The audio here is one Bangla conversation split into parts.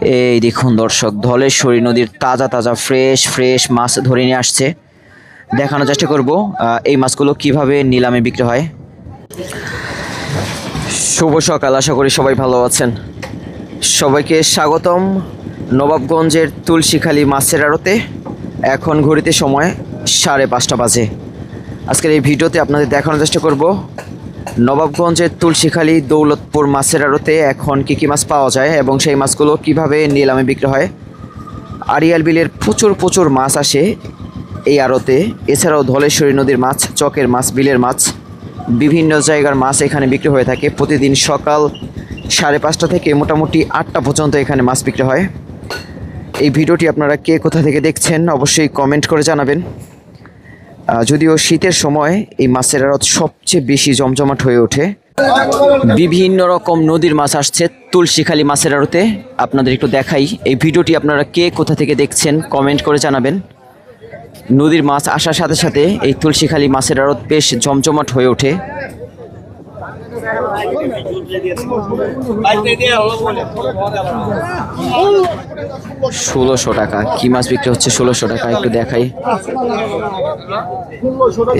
এই দেখুন দর্শক, ধলেশ্বরী নদীর তাজা তাজা ফ্রেশ ফ্রেশ মাছ ধরে নিয়ে আসছে। দেখানোর চেষ্টা করব এই মাছগুলো কিভাবে নিলামে বিক্রি হয়। শুভ সকাল, আশা করি সবাই ভালো আছেন। সবাইকে স্বাগতম নবাবগঞ্জের তুলসীখালী মাছের আড়তে। এখন ঘড়িতে সময় 5:30 বাজে। আজকের এই ভিডিওতে আপনাদের দেখানোর চেষ্টা করব নবাবগঞ্জের তুলসীখালী দৌলতপুর মাছের আড়তে এখন কী কী মাছ পাওয়া যায় এবং সেই মাছগুলো কিভাবে নিলামে বিক্রি হয়। আড়িয়াল বিলের প্রচুর মাছ আসে এই আড়তে। এছাড়াও ধলেশ্বরী নদীর মাছ, চকের মাছ, বিলের মাছ, বিভিন্ন জায়গার মাছ এখানে বিক্রি হয়ে থাকে। প্রতিদিন সকাল 5:30 থেকে মোটামুটি 8টা পর্যন্ত এখানে মাছ বিক্রি হয়। এই ভিডিওটি আপনারা কে কোথা থেকে দেখছেন অবশ্যই কমেন্ট করে জানাবেন। যদিও শীতের সময় এই মাছের আড়ত সবচেয়ে বেশি জমজমাট হয়ে ওঠে। বিভিন্ন রকম নদীর মাছ আসছে তুলসীখালী মাছের আড়তে। আপনাদের একটু দেখাই, এই ভিডিওটি আপনারা কে কোথা থেকে দেখছেন কমেন্ট করে জানাবেন। নদীর মাছ আসার সাথে সাথে এই তুলসীখালী মাছের আড়ত বেশ জমজমাট হয়ে ওঠে। $1600 কি মাছ বিক্রি হচ্ছে? 1600 টাকা। একটু দেখাই,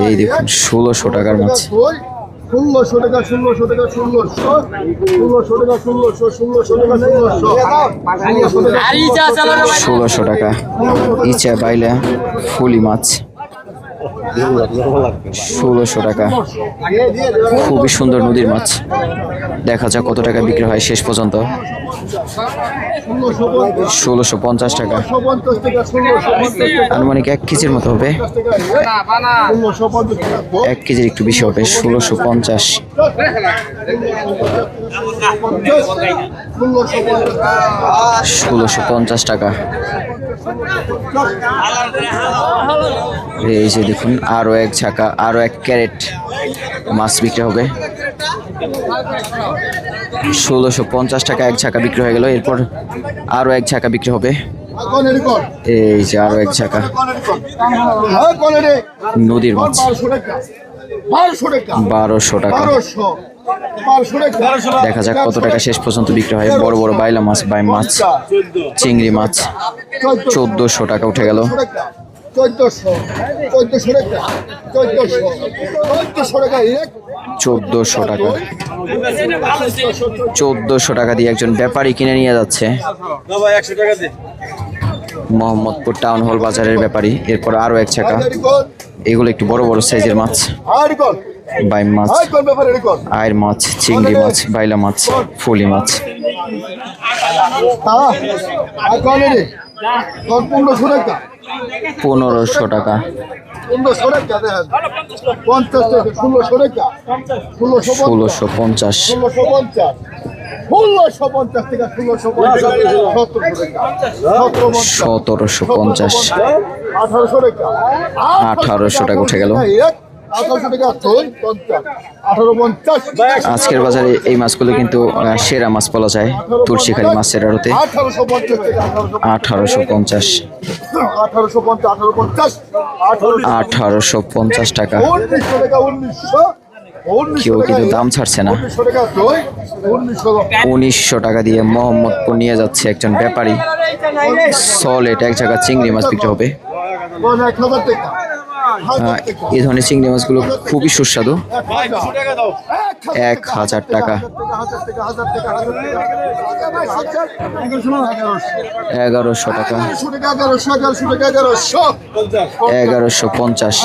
এই দেখুন 1600 টাকার মাছ। 1600 টাকা, 1600 টাকা, 1600 টাকা ইচা বাইলা ফুলি মাছ 1600 টাকা। খুবই সুন্দর নদীর মাছ। দেখা যাক কত টাকা বিক্রি হয় শেষ পর্যন্ত। 1650 টাকা, আনুমানিক 1 কেজির মতো হবে। 1 কেজির একটু বেশি হবে। 1650। 1650 টাকা। এই যে দেখুন আরো 1 ঝাঁকা, আরো 1 ক্যারেট মাছ বিক্রি হবে। 1650 টাকা 1 ঝাঁকা বিক্রি হয়ে গেল। এরপর আরো 1 ঝাঁকা বিক্রি হবে। এই যে আরো 1 ঝাঁকা নদীর মাছ 1200 টাকা। দেখা যাক কত টাকা শেষ পর্যন্ত বিক্রি হয়। বড় বড় বাইলা মাছ, বাইম মাছ, চিংড়ি মাছ 1400 টাকা উঠে গেল। 1400 টাকা। 1400 টাকা দিয়ে একজন ব্যাপারী কিনে নিয়ে যাচ্ছে, মোহাম্মদপুর টাউন হল বাজারের ব্যাপারী। এরপর আরো 1 ঝাঁকা। এগুলো একটু বড় বড় সাইজের মাছ, বাইম মাছ, আয়ের মাছ, চিংড়ি মাছ, বাইলা মাছ, ফুলি মাছ। 1500 টাকা। 1650। 1750। 1800 টাকা উঠে গেল। আজকের বাজারে এই মাছগুলো কিন্তু সেরা মাছ বলা যায় তুলসীখালী মাছের আড়তে। 1850। 1850 টাকা। কেউ কিন্তু দাম ছাড়ছে না। 1900 টাকা দিয়ে মোহাম্মদপুর নিয়ে যাচ্ছে একজন ব্যাপারী। সলেট 1 ঝাঁকা চিংড়ি মাছ বিক্রি হবে। এই ধরনের চিংড়ি মাছগুলো খুবই সুস্বাদু। 1000 টাকা। 1100 টাকা। 1150।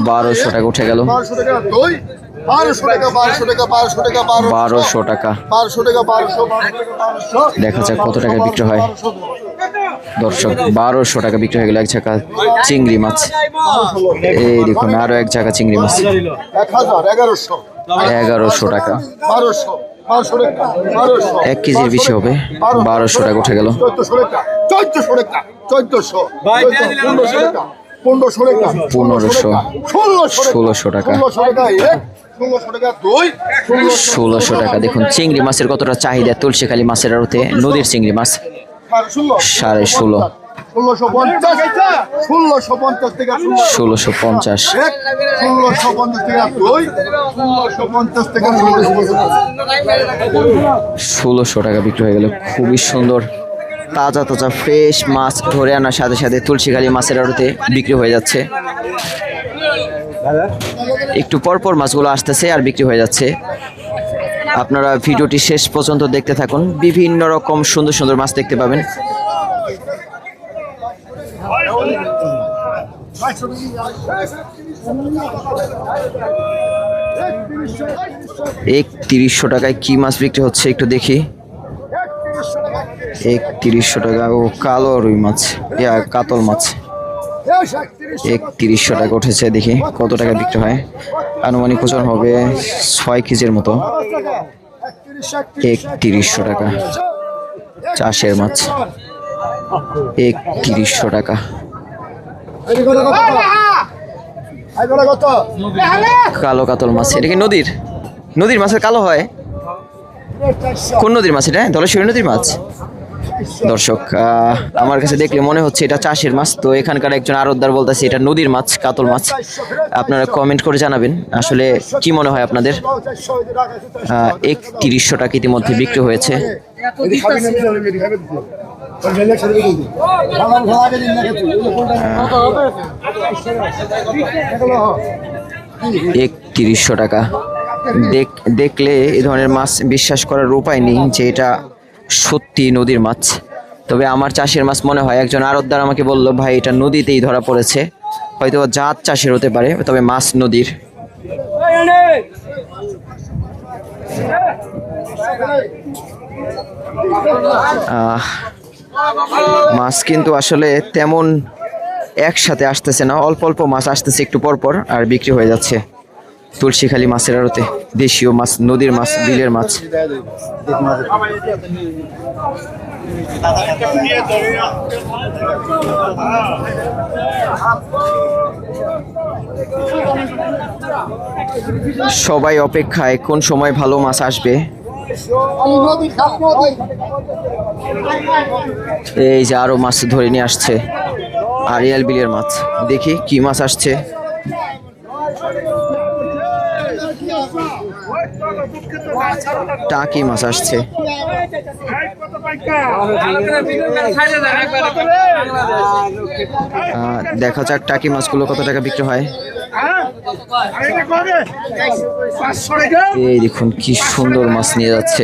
1200 টাকা উঠে গেল। 1200 টাকা। দেখা যাক কত টাকা বিক্রি হয়। দর্শক 1200 টাকা বিক্রি হয়ে গেল 1 ঝাঁকা চিংড়ি মাছ। এই দেখুন আরো 1 ঝাঁকা চিংড়ি মাছ 1100 টাকা। 1 কেজির বেশি হবে। 1200 টাকা উঠে গেল। 1500। 1600 টাকা। 1600 টাকা। দেখুন চিংড়ি মাছের কতটা চাহিদা তুলসীখালী মাছের আড়তে। নদীর চিংড়ি মাছ 16.5। 1650 1650 টাকা 1650। 1650 টাকা 1650 টাকা 1600 টাকা বিক্রি হয়ে গেল। খুবই সুন্দর তাজা তাজা ফ্রেশ মাছ ধরে আনার সাথে সাথে তুলসীখালী মাছের আড়তে বিক্রি হয়ে যাচ্ছে। একটু পর পর মাছগুলো আসতেছে আর বিক্রি হয়ে যাচ্ছে। আপনারা ভিডিওটি শেষ পর্যন্ত দেখতে থাকুন, বিভিন্ন রকম সুন্দর সুন্দর মাছ দেখতে পাবেন। এক ৩০০ টাকায় কি মাছ বিক্রি হচ্ছে একটু দেখি। ৩১০০ টাকা। ও কালো রুই মাছ, কাতল মাছ ৩১০০ টাকা উঠেছে। দেখি কত টাকা বিক্রি হয়। আনুমানিক ওজন হবে ৬ কেজির মতো। ৩১০০ টাকা চাষের মাছ। ৩১০০ টাকা। কালো কাতল মাছ, এটা কি নদীর মাছের কালো হয়? কোন নদীর মাছ এটা? ধলেশ্বরী নদীর মাছ। দর্শক, আমার কাছে দেখলে মনে হচ্ছে এটা চাষের মাছ। তো এখানকার একজন আড়তদার বলতেছে এটা নদীর মাছ, কাতল মাছ। আপনারা কমেন্ট করে জানাবেন আসলে কি মনে হয় আপনাদের। ৩১০০ টাকা ইতিমধ্যে বিক্রি হয়েছে। ৩১০০ টাকা। দেখলে এই ধরনের মাছ বিশ্বাস করার উপায় নেই যে এটা সত্যি নদীর মাছ। তবে আমার চাষের মাছ মনে হয়। একজন আড়তদার আমাকে বললো ভাই এটা নদীতেই ধরা পড়েছে, হয়তো জাত চাষের হতে পারে, তবে মাছ নদীর। মাছ কিন্তু আসলে তেমন একসাথে আসতেছে না, অল্প অল্প মাছ আসতেছে একটু পর পর আর বিক্রি হয়ে যাচ্ছে তুলসীখালী মাছের আড়তে। দেশীয় মাছ, নদীর মাছ, বিলের মাছ। সবাই অপেক্ষায় কোন সময় ভালো মাছ আসবে। এই যে আরো মাছ ধরে নিয়ে আসছে, আড়িয়াল বিলের মাছ। দেখি কি মাছ আসছে। টাকি মাছ আসছে। দেখা যাক টাকি মাছগুলো কত টাকা বিক্রি হয়। এই দেখুন কি সুন্দর মাছ নিয়ে যাচ্ছে।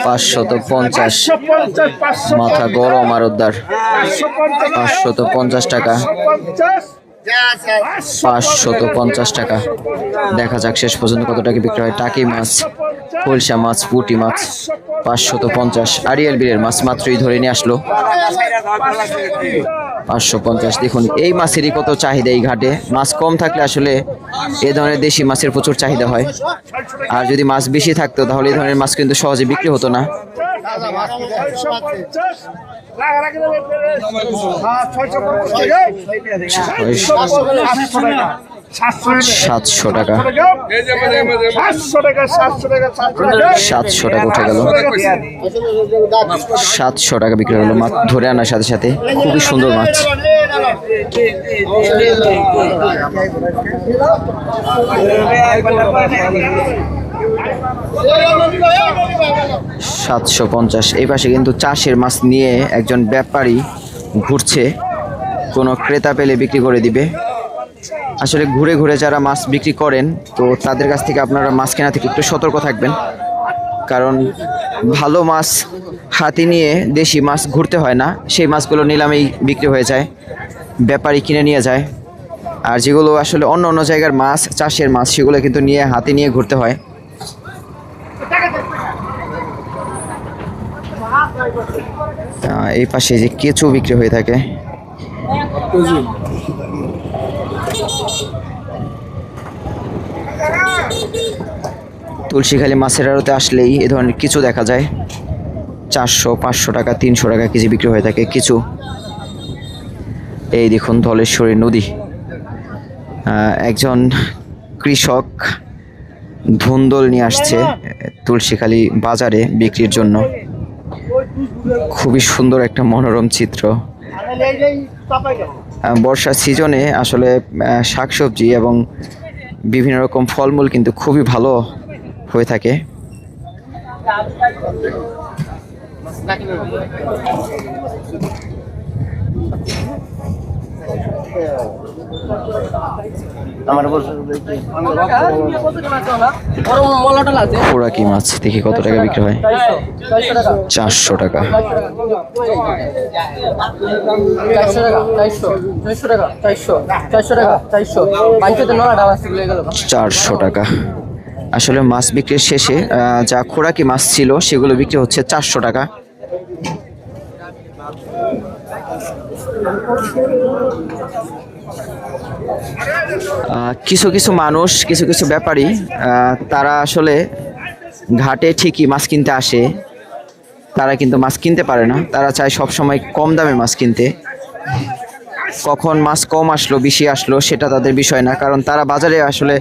৫৫০। মাথা গরম আরতদার। ৫৫০ টাকা। ৫৫০ টাকা। দেখা যাক শেষ পর্যন্ত কত টাকা বিক্রি হয়। টাকি মাছ, কলসা মাছ, পুঁটি মাছ ৫৫০। আড়িয়াল বিলের মাছ মাত্রই ধরে নিয়ে আসলো ৫৫০। দেখুন এই মাছেরই কত চাহিদা এই ঘাটে। মাছ কম থাকলে আসলে এ ধরনের দেশি মাছের প্রচুর চাহিদা হয়, আর যদি মাছ বেশি থাকতো তাহলে এই ধরনের মাছ কিন্তু সহজে বিক্রি হতো না। ৭০০ টাকা। ৭০০ টাকা উঠে গেল। ৭০০ টাকা বিক্রি হলো মাছ ধরে আনার সাথে সাথে। খুবই সুন্দর মাছ। ৭৫০। এই পাশে কিন্তু চাষের মাছ নিয়ে একজন ব্যাপারী ঘুরছে, কোনো ক্রেতা পেলে বিক্রি করে দিবে। আসলে ঘুরে ঘুরে যারা মাছ বিক্রি করেন তো তাদের কাছ থেকে আপনারা মাছ কেনা থেকে একটু সতর্ক থাকবেন, কারণ ভালো মাছ হাতে নিয়ে দেশি মাছ ঘুরতে হয় না, সেই মাছগুলো নিলামেই বিক্রি হয়ে যায়, ব্যাপারী কিনে নিয়ে যায়। আর যেগুলো আসলে অন্য অন্য জায়গার মাছ, চাষের মাছ, সেগুলো কিন্তু নিয়ে হাতে নিয়ে ঘুরতে হয়। এই পাশে যে কেঁচো বিক্রি হয়ে থাকে। তুলসীখালী মাছের আড়তে আসলেই এ ধরনের কিছু দেখা যায়। ৪০০-৫০০ টাকা, ৩০০ টাকা কেজি বিক্রি হয়ে থাকে কিছু। এই দেখুন ধলেশ্বরী নদী। একজন কৃষক ধুন্দল নিয়ে আসছে তুলসীখালী বাজারে বিক্রির জন্য। খুবই সুন্দর একটা মনোরম চিত্র। বর্ষার সিজনে আসলে শাকসবজি এবং বিভিন্ন রকম ফলমূল কিন্তু খুবই ভালো হয়ে থাকে। খোরাকি মাছ দেখি কত টাকা বিক্রি হয়। 400 টাকা। 400 টাকা। আসলে মাছ বিক্রির শেষে যা খোরাকি মাছ ছিল সেগুলো বিক্রি হচ্ছে 400 টাকা। কিছু কিছু মানুষ, কিছু কিছু ব্যাপারী তারা আসলে ঘাটে ঠিকই মাছ কিনতে আসে, তারা কিন্তু মাছ কিনতে পারে না। তারা চায় সব সময় কম দামে মাছ কিনতে। কখন মাছ কম আসলো বেশি আসলো সেটা তাদের বিষয় না, কারণ তারা বাজারে আসলে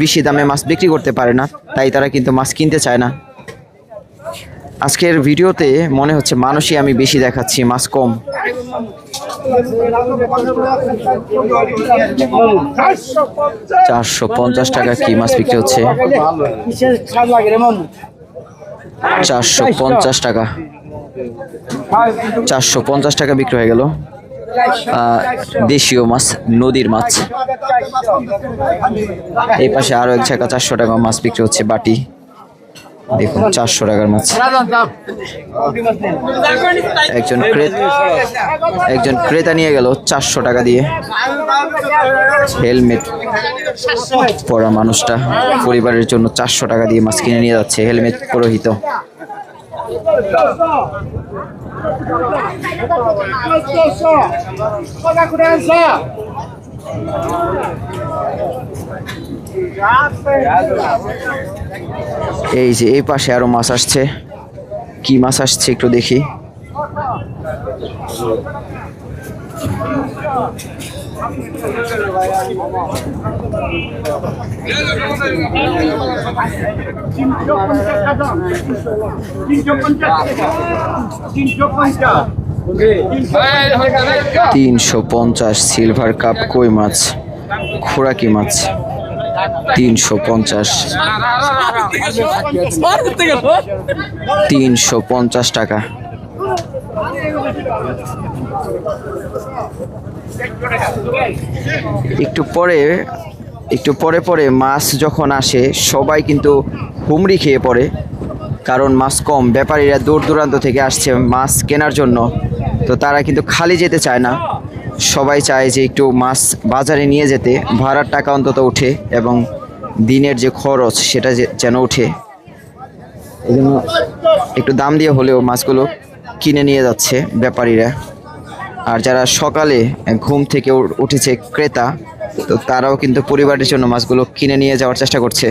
বেশি দামে মাছ বিক্রি করতে পারে না, তাই তারা কিন্তু মাছ কিনতে চায় না। আজকের ভিডিওতে মনে হচ্ছে মানুষই আমি বেশি দেখাচ্ছি, মাছ কম। 450 টাকা কি মাছ বিক্রি হচ্ছে? 450 টাকা। 450 টাকা বিক্রি হয়ে গেল। দেশীয় মাছ, নদীর মাছ। এই পাশে আরো এক জায়গা 400 টাকা মাছ বিক্রি হচ্ছে, বাটি। দেখুন 400 টাকার মাছ। একজন ক্রেতা নিয়ে গেল 400 টাকা দিয়ে। হেলমেট পরা মানুষটা পরিবারের জন্য 400 টাকা দিয়ে মাছ কিনে নিয়ে যাচ্ছে, হেলমেট পরিহিত। এই যে এই পাশে আরো মাছ আসছে, কি মাছ আসছে একটু দেখি। $350 সিলভার কাপ কই মাছ, খোরাকি মাছ 350। 350 টাকা। একটু পরে পরে মাছ যখন আসে সবাই কিন্তু হুমড়ি খেয়ে পড়ে, কারণ মাছ কম। ব্যাপারীরা দূর দূরান্ত থেকে আসছে মাছ কেনার জন্য, তো তারা কিন্তু খালি যেতে চায় না। সবাই চায় যে একটু মাছ বাজারে নিয়ে যেতে, ভাড়ার টাকা অন্তত ওঠে এবং দিনের যে খরচ সেটা যেন ওঠে। এই জন্য একটু দাম দিয়ে হলেও মাছগুলো কিনে নিয়ে যাচ্ছে ব্যাপারীরা। আর যারা সকালে ঘুম থেকে উঠেছে ক্রেতা, তো তারাও কিন্তু পরিবারের জন্য মাছগুলো কিনে নিয়ে যাওয়ার চেষ্টা করছে।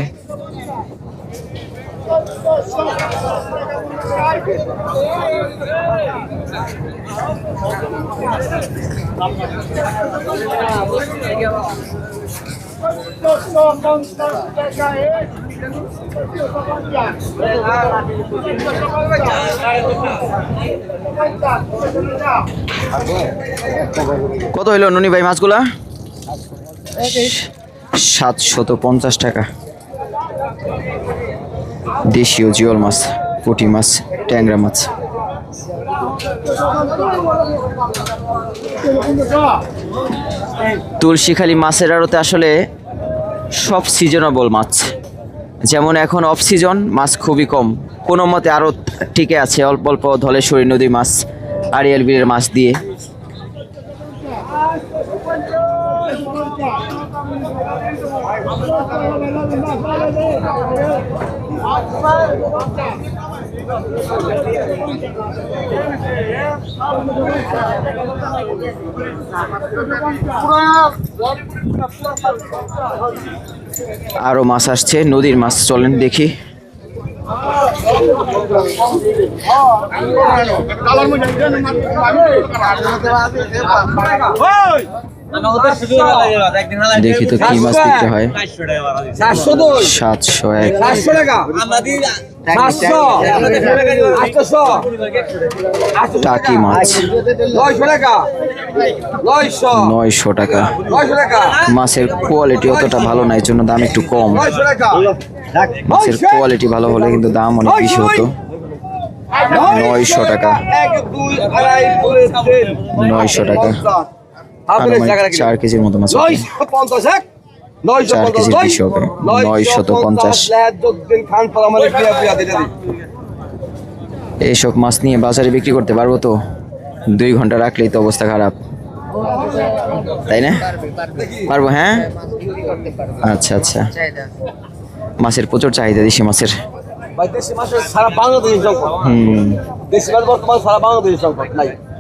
কত হইলো ননি ভাই মাছগুলা? 750 টাকা। দেশীয় জিওল মাছ, পুঁটি মাছ, ট্যাংরা মাছ। তুলসীখালী মাছের আড়তে আসলে সব সিজনেবল মাছ, যেমন এখন অফ সিজন, মাছ খুবই কম। কোনো মতে আরও টিকে আছে অল্প অল্প ধলেশ্বরী নদীর মাছ, আড়িয়াল বিলের মাছ দিয়ে। আরো মাছ আসছে, নদীর মাছ, চলেন দেখি। দেখি তো কি মাছ বিক্রি হয়। 701 টাকি মাছ 900 টাকা। মাছের কোয়ালিটি অতটা ভালো না, এর জন্য দাম একটু কম। মাছের কোয়ালিটি ভালো হলে কিন্তু দাম অনেক বেশি হতো। 900 টাকা, 900 টাকা। আনুমানিক 4 কেজির মতো মাছ হবে। 4 কেজির বেশি হবে। 950। এইসব মাছ নিয়ে বাজারে বিক্রি করতে পারবো তো? 2 ঘন্টা রাখলেই তো অবস্থা খারাপ, তাই না? পারবো, হ্যাঁ। আচ্ছা আচ্ছা, মাছের প্রচুর চাহিদা দেশি মাছের।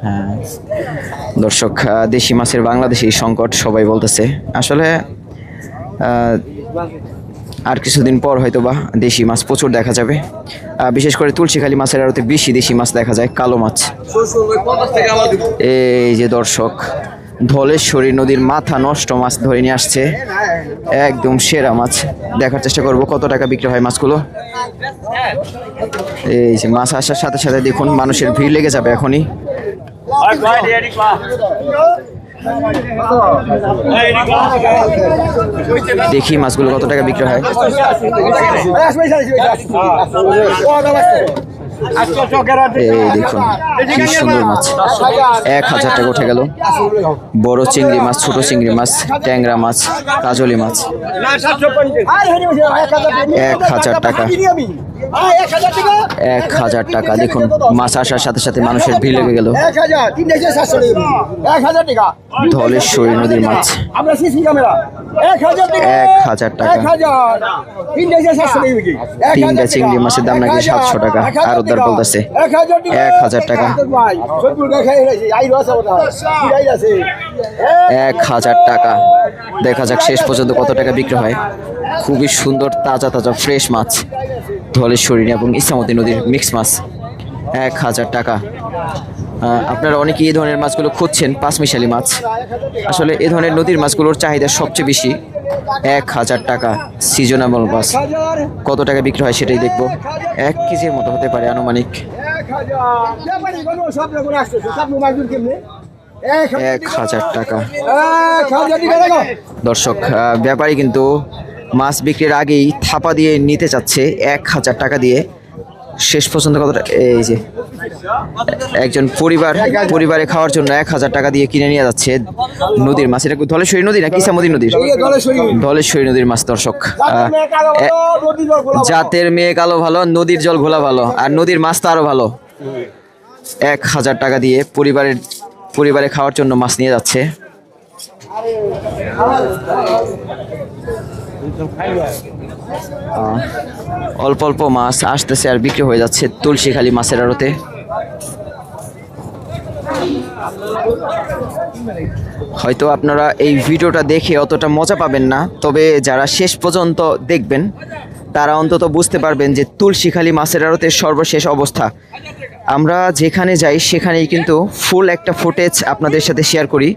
হ্যাঁ দর্শক, দেশি মাছের বাংলাদেশি সংকট সবাই বলতেছে। আসলে আর কিছুদিন পর হয়তো বা দেশি মাছ প্রচুর দেখা যাবে। বিশেষ করে তুলসীখালী মাছের আড়তে বেশি দেশি মাছ দেখা যায়, কালো মাছ। এই যে দর্শক, ধলেশ্বরী নদীর মাথা নষ্ট মাছ ধরে নিয়ে আসছে, একদম সেরা মাছ। দেখার চেষ্টা করব কত টাকা বিক্রি হয় মাছগুলো। এই যে মাছ আসার সাথে সাথে দেখুন মানুষের ভিড় লেগে যাবে এখনই। দেখি মাছগুলো কত টাকা বিক্রি হয়। এই দেখুন কি সুন্দর মাছ, 1000 টাকা উঠে গেল। বড় চিংড়ি মাছ, ছোট চিংড়ি মাছ, ট্যাংরা মাছ, কাজলি মাছ 1000 টাকা। 1000 টাকা। দেখুন মাছ আসার সাথে সাথে মানুষের ভিড় লেগে গেল। ধলেশ্বরী নদীর মাছ 1000 টাকা। 3টা চিংড়ি মাছের দাম নাকি 700 টাকা। আরতদার বলতেছে 1000 টাকা। 1000 টাকা। দেখা যাক শেষ পর্যন্ত কত টাকা বিক্রি হয়। খুবই সুন্দর তাজা তাজা ফ্রেশ মাছ, ধলেশ্বরী এবং ইছামতি নদীর মিক্স মাছ। 1000 টাকা। আপনারা অনেকে এই ধরনের মাছগুলো খুঁজছেন, পাঁচমিশালি মাছ। আসলে এই ধরনের নদীর মাছগুলোর চাহিদা সবচেয়ে বেশি। 1000 টাকা সিজনেবল মাছ। কত টাকা বিক্রি হয় সেটাই দেখবো। 1 কেজির মতো হতে পারে আনুমানিক। 1000 টাকা। দর্শক, ব্যাপারী কিন্তু মাছ বিক্রির আগেই থাপা দিয়ে নিতে চাচ্ছে 1000 টাকা দিয়ে। শেষ পর্যন্ত কত? এই যে একজন পরিবারে খাওয়ার জন্য 1000 টাকা দিয়ে কিনে নিয়ে যাচ্ছে নদীর মাছ। এটা ধলেশ্বরী নদী নাকি ইছামতি নদীর? ধলেশ্বরী নদীর মাছ। দর্শক, জাতের মেয়ে কালো ভালো, নদীর জল ঘোলা ভালো, আর নদীর মাছ তো আরো ভালো। 1000 টাকা দিয়ে পরিবারে খাওয়ার জন্য মাছ নিয়ে যাচ্ছে। অল্প অল্প মাছ আসতেছে আর বিক্রি হয়ে যাচ্ছে তুলসীখালী মাছের আড়তে। হয়তো আপনারা এই ভিডিওটা দেখে অতটা মজা পাবেন না, তবে যারা শেষ পর্যন্ত দেখবেন তারা অন্তত বুঝতে পারবেন যে তুলসীখালী মাছের আড়তের সর্বশেষ অবস্থা। আমরা যেখানে যাই সেখানেই কিন্তু ফুল একটা ফুটেজ আপনাদের সাথে শেয়ার করি,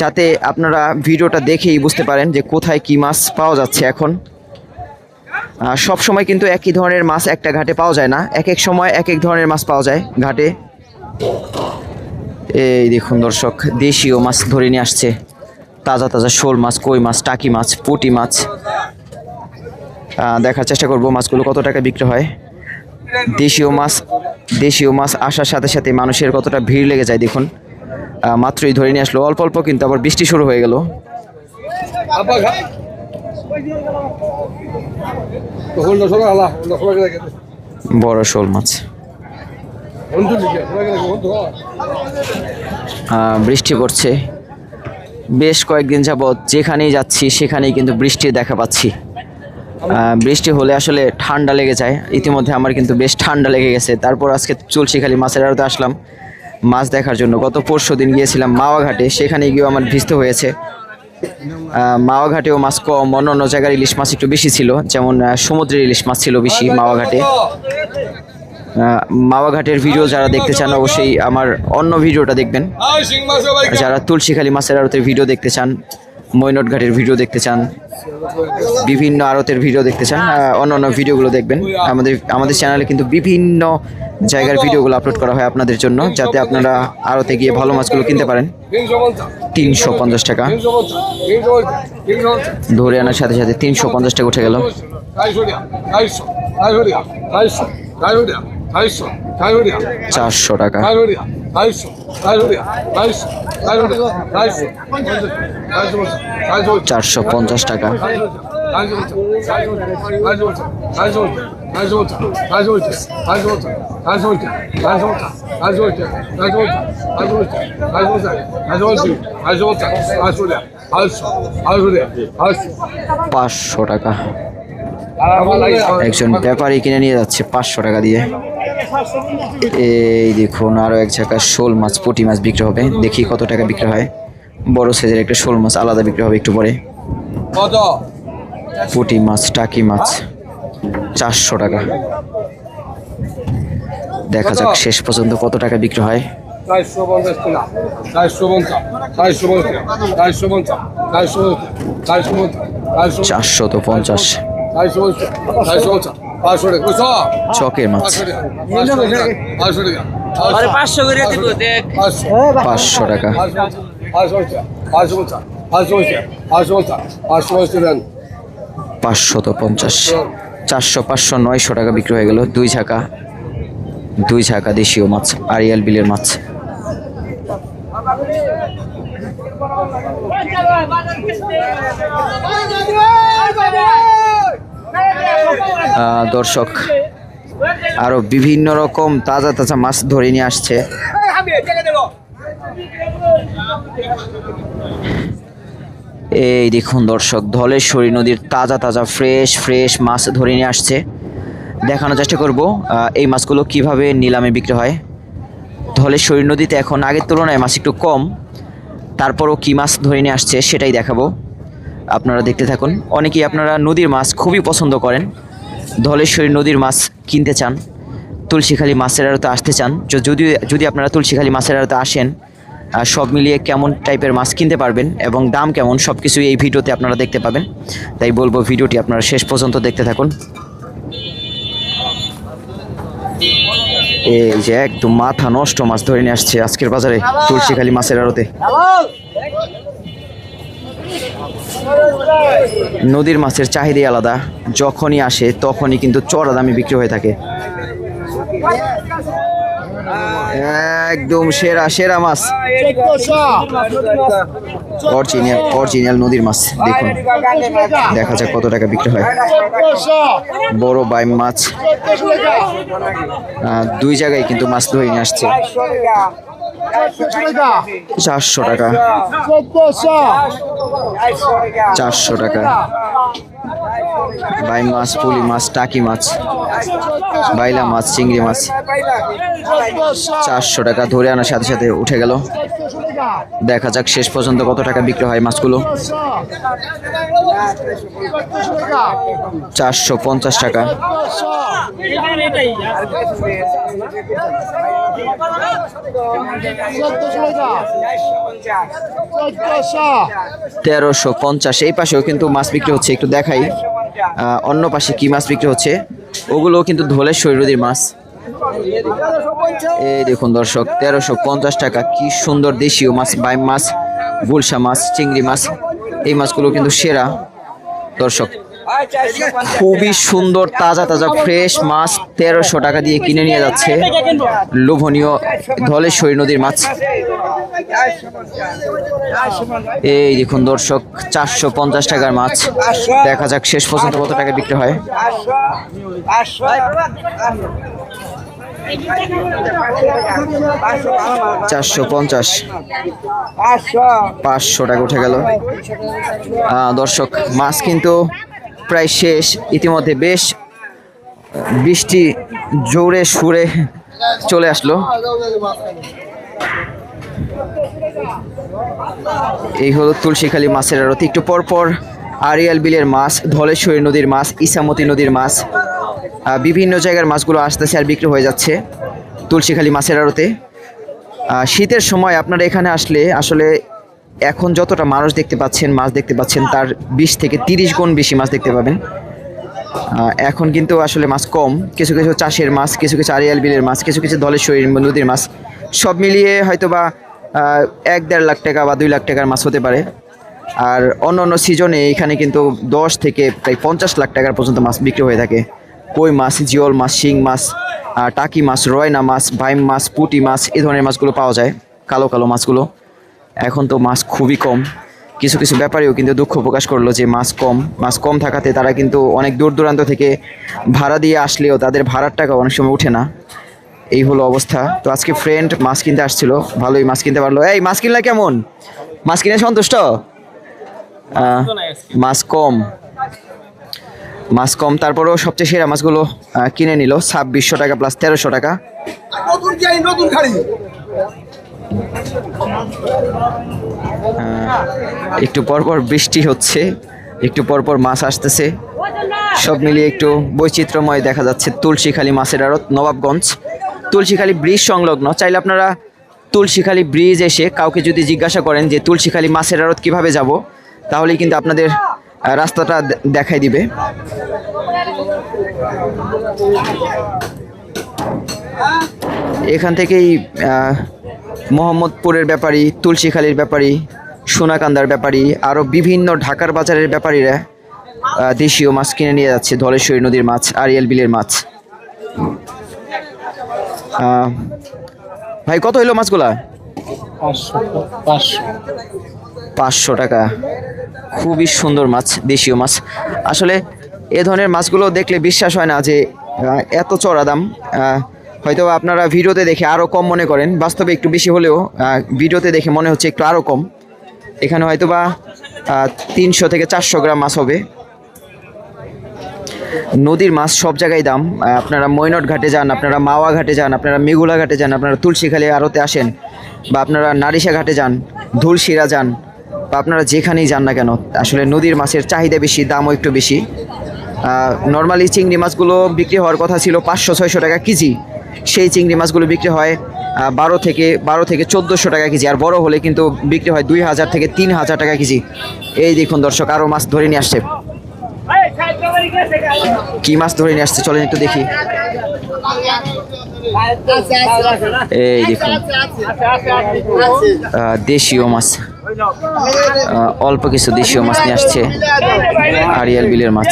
যাতে আপনারা ভিডিওটা দেখেই বুঝতে পারেন যে কোথায় কি মাছ পাওয়া যাচ্ছে এখন। সব সময় কিন্তু একই ধরনের মাছ একটা ঘাটে পাওয়া যায় না, এক এক সময় এক এক ধরনের মাছ পাওয়া যায় ঘাটে। এই দেখুন দর্শক, দেশীয় মাছ ধরে নিয়ে আসছে, তাজা তাজা শোল মাছ, কই মাছ, টাকি মাছ, পুঁটি মাছ। দেখার চেষ্টা করব মাছগুলো কত টাকা বিক্রি হয়। দেশীয় মাছ আসার সাথে সাথে মানুষের কতটা ভিড় লেগে যায় দেখুন। মাত্রই ধরে নিয়ে আসলো অল্প অল্প, কিন্তু আবার বৃষ্টি শুরু হয়ে গেল। বড় শোল মাছ। বৃষ্টি পড়ছে বেশ কয়েকদিন যাবৎ, যেখানেই যাচ্ছি সেখানেই কিন্তু বৃষ্টির দেখা পাচ্ছি। বৃষ্টি হলে আসলে ঠান্ডা লেগে যায়। ইতিমধ্যে আমার কিন্তু বেশ ঠান্ডা লেগে গেছে। তারপর আজকে তুলসীখালী মাছের আড়তে আসলাম মাছ দেখার জন্য। গত পরশুদিন গিয়েছিলাম মাওয়া ঘাটে, সেখানে গিয়েও আমার ভিজতে হয়েছে। মাওয়া ঘাটেও মাছ কম, অন্য জায়গার ইলিশ মাছ একটু বেশি ছিল, যেমন সমুদ্রের ইলিশ মাছ ছিল বেশি মাওয়া ঘাটে। মাওয়াঘাটের ভিডিও যারা দেখতে চান অবশ্যই আমার অন্য ভিডিওটা দেখবেন। যারা তুলসীখালী মাছের আড়তের ভিডিও দেখতে চান, মৈনট ঘাটের ভিডিও দেখতে চান, বিভিন্ন আড়তের ভিডিও দেখতে চান, অন্য অন্য ভিডিওগুলো দেখবেন। আমাদের চ্যানেলে কিন্তু বিভিন্ন জায়গার ভিডিওগুলো আপলোড করা হয় আপনাদের জন্য, যাতে আপনারা আড়তে গিয়ে ভালো মাছগুলো কিনতে পারেন। 350 টাকা ধরে আনার সাথে সাথে 350 টাকা উঠে গেল। 400 টাকা, 450 টাকা, 500 টাকা। একজন ব্যাপারী কিনে নিয়ে যাচ্ছে 500 টাকা দিয়ে। এই দেখুন আরো এক জায়গায় শোল মাছ, পুঁটি মাছ বিক্রি হবে। দেখি কত টাকা বিক্রি হয়। বড় সাইজের একটা শোল মাছ আলাদা বিক্রি হবে একটু পরে। পুঁটি মাছ, টাকি মাছ 400 টাকা। দেখা যাক শেষ পর্যন্ত কত টাকা বিক্রি হয়। 450। চকের মাছ 500 টাকা। 550, 400, 500, 900 টাকা বিক্রি হয়ে গেল। দুই ঝাঁকা দেশীয় মাছ, আড়িয়াল বিলের মাছ। দর্শক আরো বিভিন্ন রকম তাজা তাজা মাছ ধরে নিয়ে আসছে। এই দেখুন দর্শক, ধলেশ্বরী নদীর তাজা তাজা ফ্রেশ মাছ ধরে নিয়ে আসছে। দেখানোর চেষ্টা করব এই মাছগুলো কিভাবে নিলামে বিক্রি হয়। ধলেশ্বরী নদীতে এখন আগের তুলনায় মাছ একটু কম, তারপরও কি মাছ ধরে নিয়ে আসছে সেটাই দেখাবো, আপনারা দেখতে থাকুন। অনেকেই আপনারা নদীর মাছ খুবই পছন্দ করেন, ধলেশ্বরী নদীর মাছ কিনতে চান, তুলসীখালী মাছের আড়তে আসতে চান। যদি আপনারা তুলসীখালী মাছের আড়তে আসেন, সব মিলিয়ে কেমন টাইপের মাছ কিনতে পারবেন এবং দাম কেমন সব কিছুই এই ভিডিওতে আপনারা দেখতে পাবেন। তাই বলবো ভিডিওটি আপনারা শেষ পর্যন্ত দেখতে থাকুন। এই যে একদম মাথা নষ্ট মাছ ধরে নিয়ে আসছে আজকের বাজারে তুলসীখালী মাছের আড়তে। নদীর মাছের চাহিদাই আলাদা, যখনই আসে তখনই কিন্তু চড়া দামে বিক্রি হয়ে থাকে। একদম সেরা মাছ, অরিজিনাল নদীর মাছ। দেখুন, দেখা যাক কত টাকা বিক্রি হয়। বড় বাইম মাছ, দুই জায়গায় কিন্তু মাছ ধরে নিয়ে আসছে। 400 টাকা, 400 টাকা। বাইম মাছ, পুলি মাছ, টাকি মাছ, বাইলা মাছ, চিংড়ি মাছ 400 টাকা ধরে আনার সাথে সাথে উঠে গেল। দেখা যাক শেষ পর্যন্ত কত টাকা বিক্রি হয় মাছগুলো। 450 টাকা, 1350। এই পাশেও কিন্তু মাছ বিক্রি হচ্ছে, একটু দেখাই অন্য পাশে কি মাছ বিক্রি হচ্ছে। ওগুলোও কিন্তু ধলেশ্বরী নদীর মাছ। এই দেখুন দর্শক, 1350 টাকা। কি সুন্দর দেশীয় মাছ, বাইম মাছ, গুলশা মাছ, চিংড়ি মাছ, এই মাছগুলো কিন্তু সেরা দর্শক। খুবই সুন্দর তাজা ফ্রেশ মাছ 1300 টাকা দিয়ে কিনে নিয়ে যাচ্ছে লোভনীয় ধলেশ্বরী নদীর মাছ। এই দেখুন দর্শক, 450 টাকার মাছ। দেখা যাক শেষ পর্যন্ত কত টাকা বিক্রি হয়। 450, 500 টাকা উঠে গেল। দর্শক মাছ কিন্তু প্রায় শেষ। ইতিমধ্যে বেশ বৃষ্টি জোরে সুরে চলে আসলো। এই হলো তুলসীখালী মাছের আড়ত। একটু পর পর আড়িয়াল বিলের মাছ, ধলেশ্বরী নদীর মাছ, ইসামতি নদীর মাছ, বিভিন্ন জায়গার মাছগুলো আসতেছে আর বিক্রি হয়ে যাচ্ছে তুলসীখালী মাছের আড়তে। শীতের সময় আপনারা এখানে আসলে আসলে এখন যতটা মানুষ দেখতে পাচ্ছেন, মাছ দেখতে পাচ্ছেন, তার 20 থেকে 30 গুণ বেশি মাছ দেখতে পাবেন। এখন কিন্তু আসলে মাছ কম, কিছু কিছু চাষের মাছ, কিছু কিছু আড়িয়াল বিলের মাছ, কিছু কিছু ধলেশ্বরী নদীর মাছ, সব মিলিয়ে হয়তো বা 1-1.5 লাখ টাকা বা 2 লাখ টাকার মাছ হতে পারে। আর অন্য অন্য সিজনে এখানে কিন্তু 10 থেকে প্রায় 50 লাখ টাকার পর্যন্ত মাছ বিক্রি হয়ে থাকে। কই মাছ, জিওল মাছ, শিং মাছ, টাকি মাছ, রয়না মাছ, বাইম মাছ, পুঁটি মাছ, এই ধরনের মাছগুলো পাওয়া যায়, কালো কালো মাছগুলো। এখন তো মাছ খুবই কম। কিছু কিছু ব্যাপারীও কিন্তু দুঃখ প্রকাশ করলো যে মাছ কম থাকাতে তারা কিন্তু অনেক দূর দূরান্ত থেকে ভাড়া দিয়ে আসলেও তাদের ভাড়ার টাকা অনেক সময় উঠে না। এই হলো অবস্থা। তো আজকে ফ্রেন্ড মাছ কিনতে আসছিল, ভালোই মাছ কিনতে পারলো। এই মাছ কিনলে কেমন? মাছ কিনে সন্তুষ্ট? মাছ কম তারপরেও সবচেয়ে সেরা মাছগুলো কিনে নিল 2600 টাকা প্লাস 1300 টাকা। একটু পরপর বৃষ্টি হচ্ছে, একটু পরপর মাছ আসতেছে, সব মিলিয়ে একটু বৈচিত্র্যময় দেখা যাচ্ছে তুলসীখালী মাছের আড়ত, নবাবগঞ্জ। তুলসীখালী ব্রিজ সংলগ্ন। চাইলে আপনারা তুলসীখালী ব্রিজ এসে কাউকে যদি জিজ্ঞাসা করেন যে তুলসীখালী মাছের আড়ত কীভাবে যাব, তাহলেই কিন্তু আপনাদের রাস্তাটা দেখাই দিবে। এখান থেকেই মোহাম্মদপুরের ব্যাপারী, তুলসীখালীর ব্যাপারী, সোনাকান্দার ব্যাপারী, আরও বিভিন্ন ঢাকার বাজারের ব্যাপারীরা দেশীয় মাছ কিনে নিয়ে যাচ্ছে, ধলেশ্বরী নদীর মাছ, আড়িয়াল বিলের মাছ। ভাই কত হইলো মাছগুলা? 500 টাকা। খুবই সুন্দর মাছ, দেশীয় মাছ। আসলে এ ধরনের মাছগুলো দেখলে বিশ্বাস হয় না যে এত চড়া দাম। হয়তো আপনারা ভিডিওতে দেখে আরও কম মনে করেন, বাস্তবে একটু বেশি হলেও ভিডিওতে দেখে মনে হচ্ছে একটু আরও কম। এখানে হয়তো বা 300 থেকে 400 গ্রাম মাছ হবে। নদীর মাছ সব জায়গায় দাম। আপনারা মৈনট ঘাটে যান, আপনারা মাওয়া ঘাটে যান, আপনারা মেঘুলা ঘাটে যান, আপনারা তুলসীখালী আড়তে আসেন, বা আপনারা নারিশা ঘাটে যান, ধুলশিরা যান, বা আপনারা যেখানেই যান না কেন, আসলে নদীর মাছের চাহিদা বেশি, দামও একটু বেশি। নর্মালি চিংড়ি মাছগুলো বিক্রি হওয়ার কথা ছিল 500-600 টাকা কেজি, সেই চিংড়ি মাছগুলো বিক্রি হয় 12 থেকে 1400 টাকা কেজি। আর বড় হলে কিন্তু বিক্রি হয় 2000 থেকে 3000 টাকা কেজি। এই দেখুন দর্শক, আরও মাছ ধরে নিয়ে আসছে। কি মাছ ধরে নিয়ে আসছে চলেন একটু দেখি। এই দেখুন দেশীয় মাছ, অল্প কিছু দেশীয় মাছ নিয়ে আসছে, আড়িয়াল বিলের মাছ।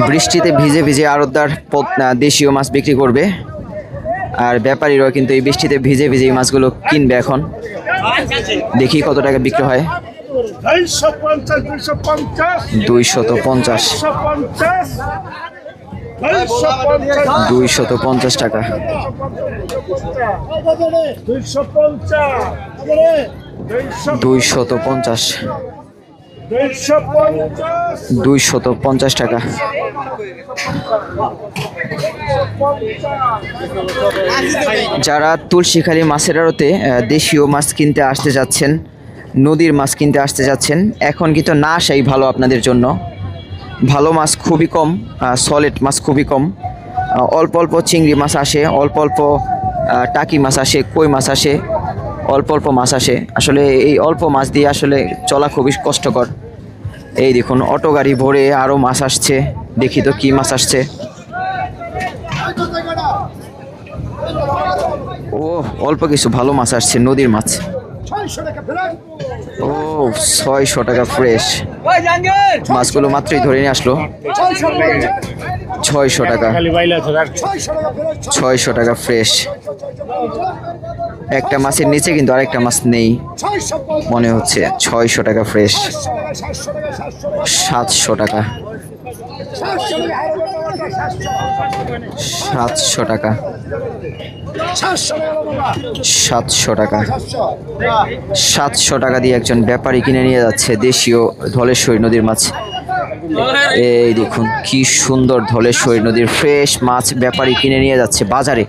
বৃষ্টিতে ভিজে ভিজে আড়তদার দেশীয় মাছ বিক্রি করবে, আর ব্যাপারীরাও কিন্তু এই বৃষ্টিতে ভিজে ভিজে এই মাছগুলো কিনবে। এখন দেখি কত টাকা বিক্রি হয়। 250 টাকা। 250 টাকা। যারা তুলসীখালী মাছের আড়তে দেশীয় মাছ কিনতে আসতে যাচ্ছেন, নদীর মাছ কিনতে আসতে যাচ্ছেন, এখন কিন্তু না আসাই ভালো আপনাদের জন্য। ভালো মাছ খুবই কম, সলিড মাছ খুবই কম। অল্প অল্প চিংড়ি মাছ আসে, অল্প অল্প টাকি মাছ আসে, কই মাছ আসে, অল্প অল্প মাছ আসে। আসলে এই অল্প মাছ দিয়ে আসলে চলা খুবই কষ্টকর। এই দেখুন অটো গাড়ি ভরে আরও মাছ আসছে, দেখি তো কি মাছ আসছে। ও অল্প কিছু ভালো মাছ আসছে, নদীর মাছ। ও 600 টাকা ফ্রেশ। মাছগুলো মাত্রই ধরে নিয়ে আসলো। 600 টাকা, 600 টাকা ফ্রেশ। একটা মাছের নিচে কিন্তু আরেকটা মাছ নেই মনে হচ্ছে। 600 টাকা ফ্রেশ। 700 টাকা, 700 টাকা, 700 টাকা। 700 টাকা দিয়ে একজন ব্যাপারী কিনে নিয়ে যাচ্ছে দেশীয় ধলেশ্বরী নদীর মাছ। এই দেখুন কি সুন্দর ধলেশ্বরী নদীর ফ্রেশ মাছ ব্যাপারী কিনে নিয়ে যাচ্ছে বাজারে।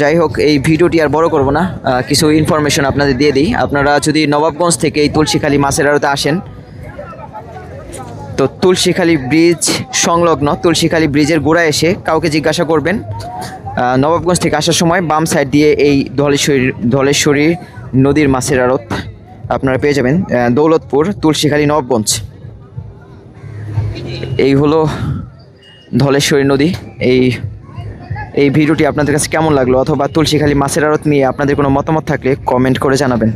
যাই হোক, এই ভিডিওটি আর বড় করব না, কিছু ইনফরমেশন আপনাদের দিয়ে দিই। আপনারা যদি নবাবগঞ্জ থেকে এই তুলসীখালী মাছের আড়তে আসেন, তো তুলসীখালী ব্রিজ সংলগ্ন তুলসীখালী ব্রিজের গোড়ায় এসে কাউকে জিজ্ঞাসা করবেন, নবাবগঞ্জ থেকে আসার সময় বাম সাইড দিয়ে এই ধলেশ্বরী নদীর মাছের আড়ত আপনারা পেয়ে যাবেন, দৌলতপুর, তুলসীখালী, নবাবগঞ্জ। এই হলো ধলেশ্বরী নদী। এই ভিডিওটি আপনাদের কাছে কেমন লাগলো, অথবা তুলসীখালী মাছের আড়ত নিয়ে আপনাদের কোনো মতামত থাকলে কমেন্ট করে জানাবেন।